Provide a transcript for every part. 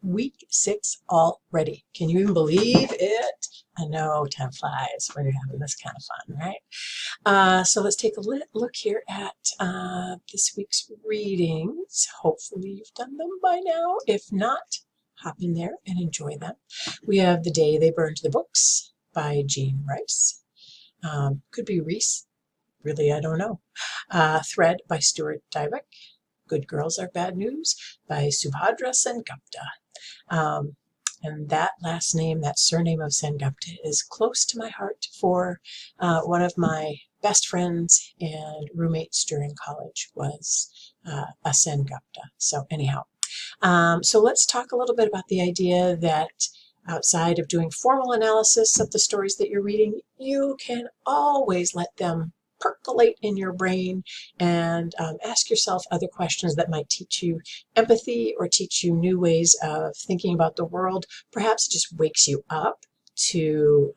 week 6 already. Can you even believe it? I know time flies when you're having this kind of fun, right? So let's take a look here at this week's readings. Hopefully you've done them by now. If not, hop in there and enjoy them. We have The Day They Burned the Books by Jean Rice. Could be Reese. Really, I don't know. Thread by Stuart Dybek. Good Girls Are Bad News by Subhadra Sengupta. And that last name, that surname of Sengupta, is close to my heart for one of my best friends and roommates during college was a Sengupta. So anyhow, so let's talk a little bit about the idea that outside of doing formal analysis of the stories that you're reading, you can always let them percolate in your brain and ask yourself other questions that might teach you empathy or teach you new ways of thinking about the world. Perhaps it just wakes you up to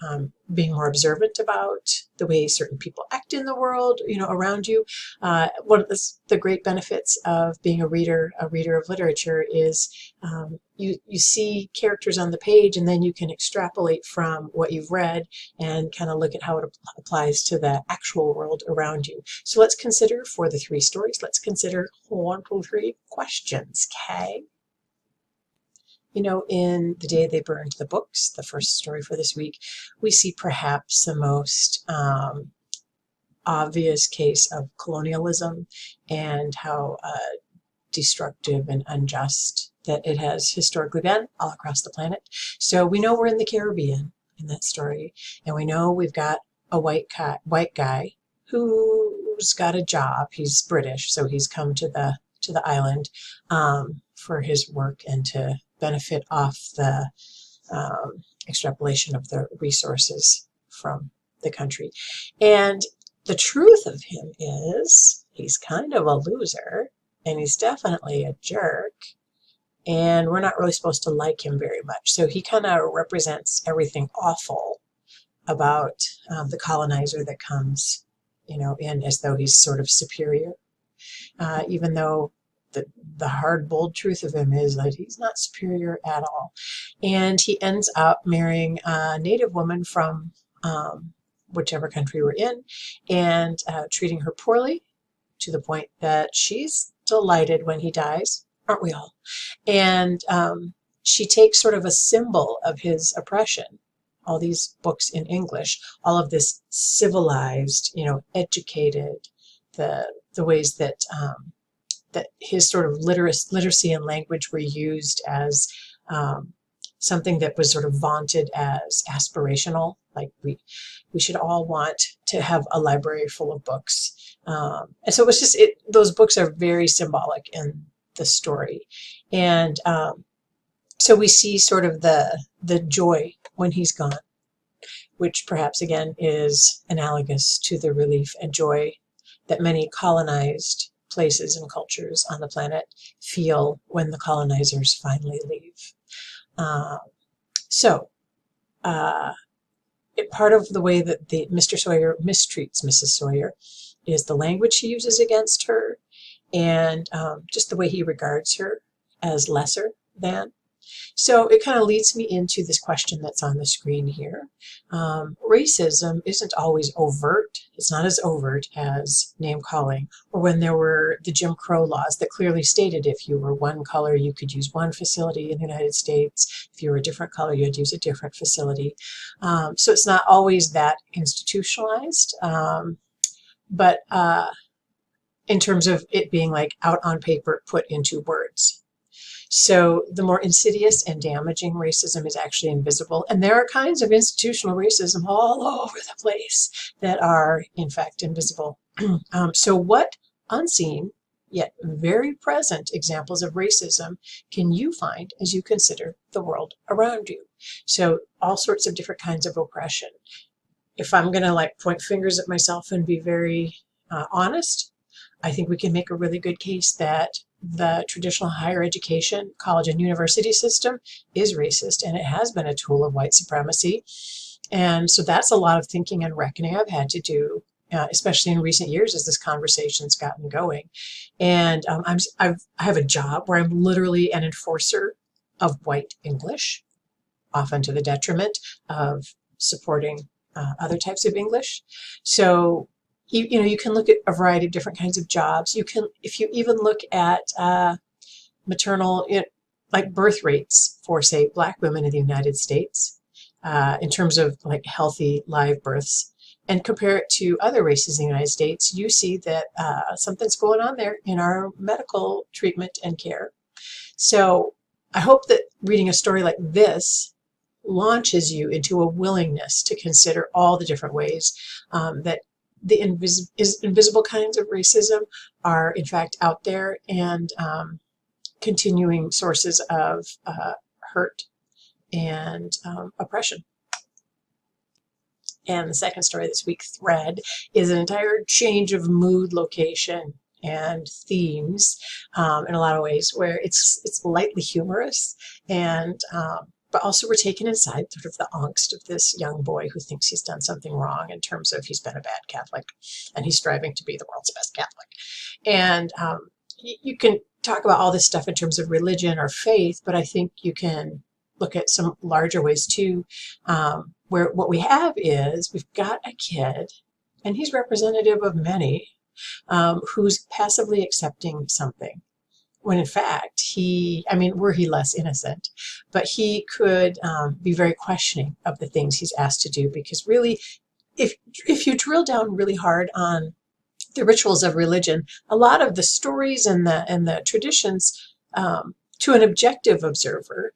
being more observant about the way certain people act in the world, around you. One of the great benefits of being a reader of literature is you see characters on the page, and then you can extrapolate from what you've read and kind of look at how it applies to the actual world around you. So let's consider, for the 3 stories, let's consider 1, 2, 3 questions, okay? In The Day They Burned the Books, the first story for this week, we see perhaps the most obvious case of colonialism and how destructive and unjust that it has historically been all across the planet. So we know we're in the Caribbean in that story, and we know we've got a white guy who's got a job. He's British, so he's come to the island for his work and to benefit off the extrapolation of the resources from the country. And the truth of him is he's kind of a loser, and he's definitely a jerk, and we're not really supposed to like him very much. So he kind of represents everything awful about the colonizer that comes, in as though he's sort of superior, even though the hard, bold truth of him is that he's not superior at all. And he ends up marrying a native woman from whichever country we're in, and treating her poorly to the point that she's delighted when he dies, aren't we all? And she takes sort of a symbol of his oppression, all these books in English, all of this civilized, educated, the ways that that his sort of literacy and language were used as something that was sort of vaunted as aspirational. Like we should all want to have a library full of books. And so it was just, those books are very symbolic in the story. And so we see sort of the joy when he's gone, which perhaps again is analogous to the relief and joy that many colonized places and cultures on the planet feel when the colonizers finally leave. Part of the way that Mr. Sawyer mistreats Mrs. Sawyer is the language he uses against her, and just the way he regards her as lesser than. So it kind of leads me into this question that's on the screen here. Racism isn't always overt. It's not as overt as name-calling, or when there were the Jim Crow laws that clearly stated if you were one color, you could use one facility in the United States. If you were a different color, you had to use a different facility. So it's not always that institutionalized, but in terms of it being like out on paper, put into words. So the more insidious and damaging racism is actually invisible. And there are kinds of institutional racism all over the place that are, in fact, invisible. So what unseen, yet very present examples of racism can you find as you consider the world around you? So all sorts of different kinds of oppression. If I'm going to point fingers at myself and be very honest, I think we can make a really good case that the traditional higher education, college and university system is racist, and it has been a tool of white supremacy. And so that's a lot of thinking and reckoning I've had to do, especially in recent years as this conversation's gotten going. And I have a job where I'm literally an enforcer of white English, often to the detriment of supporting other types of English. So you can look at a variety of different kinds of jobs. You can, if you even look at maternal, like birth rates for, say, Black women in the United States, in terms of like healthy live births, and compare it to other races in the United States, you see that something's going on there in our medical treatment and care. So I hope that reading a story like this launches you into a willingness to consider all the different ways that the invisible kinds of racism are in fact out there, and continuing sources of hurt and oppression. And the second story this week, Thread, is an entire change of mood, location, and themes in a lot of ways, where it's lightly humorous, and but also we're taken inside sort of the angst of this young boy who thinks he's done something wrong in terms of he's been a bad Catholic, and he's striving to be the world's best Catholic. And you can talk about all this stuff in terms of religion or faith, but I think you can look at some larger ways too, where what we have is we've got a kid, and he's representative of many, who's passively accepting something, when in fact were he less innocent, but he could be very questioning of the things he's asked to do, because really, if you drill down really hard on the rituals of religion, a lot of the stories and the traditions, to an objective observer,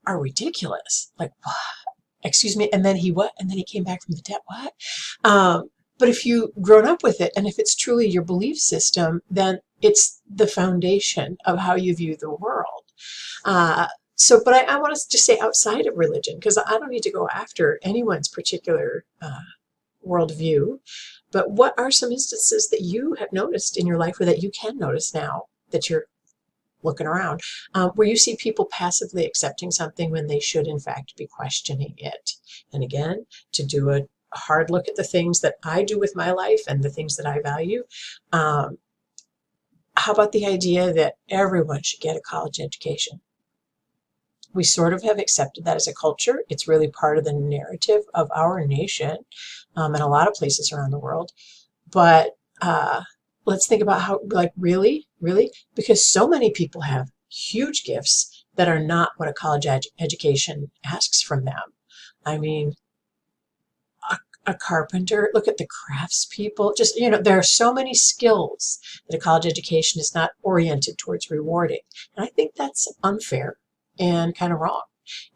are ridiculous. Like, what? Excuse me, and then he what? And then he came back from the dead. What? But if you've grown up with it, and if it's truly your belief system, then it's the foundation of how you view the world. But I want to just say outside of religion, because I don't need to go after anyone's particular worldview, but what are some instances that you have noticed in your life, or that you can notice now that you're looking around, where you see people passively accepting something when they should in fact be questioning it? And again, to do a hard look at the things that I do with my life and the things that I value. How about the idea that everyone should get a college education? We sort of have accepted that as a culture. It's really part of the narrative of our nation, in a lot of places around the world. But let's think about how, like, really? Because so many people have huge gifts that are not what a college education asks from them. I mean, a carpenter, look at the craftspeople. Just, there are so many skills that a college education is not oriented towards rewarding. And I think that's unfair and kind of wrong.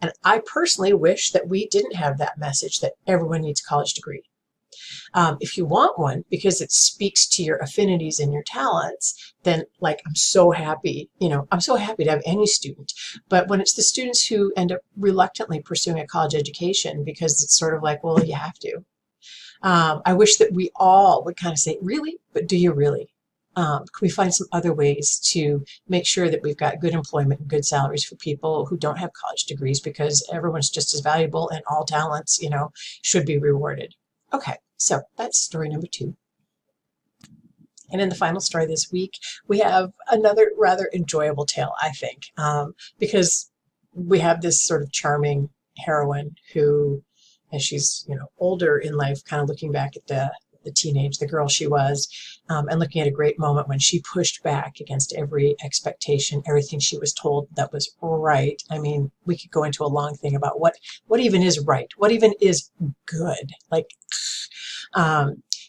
And I personally wish that we didn't have that message that everyone needs a college degree. If you want one because it speaks to your affinities and your talents, then I'm so happy to have any student. But when it's the students who end up reluctantly pursuing a college education because it's sort of like, well, you have to. I wish that we all would kind of say, really? But do you really? Can we find some other ways to make sure that we've got good employment and good salaries for people who don't have college degrees, because everyone's just as valuable and all talents, should be rewarded. Okay, so that's story number 2. And in the final story this week, we have another rather enjoyable tale, I think, because we have this sort of charming heroine who, as she's older in life, kind of looking back at the girl she was, and looking at a great moment when she pushed back against every expectation, everything she was told that was right. I mean, we could go into a long thing about what even is right, what even is good.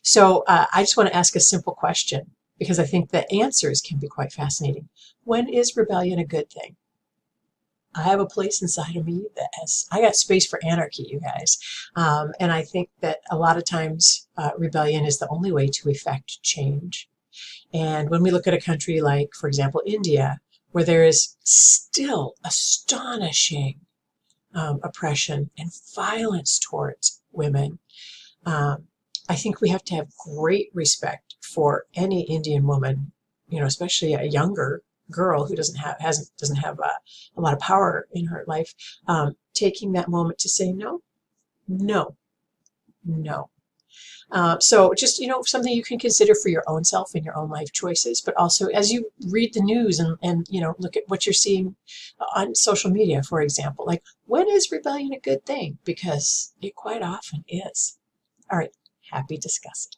So I just want to ask a simple question, because I think the answers can be quite fascinating. When is rebellion a good thing? I have a place inside of me I got space for anarchy, you guys. And I think that a lot of times rebellion is the only way to effect change. And when we look at a country like, for example, India, where there is still astonishing oppression and violence towards women, I think we have to have great respect for any Indian woman, especially a younger girl who doesn't have a lot of power in her life, taking that moment to say no. So just, something you can consider for your own self and your own life choices, but also as you read the news and look at what you're seeing on social media, for example, like, when is rebellion a good thing? Because it quite often is. All right, happy discussing.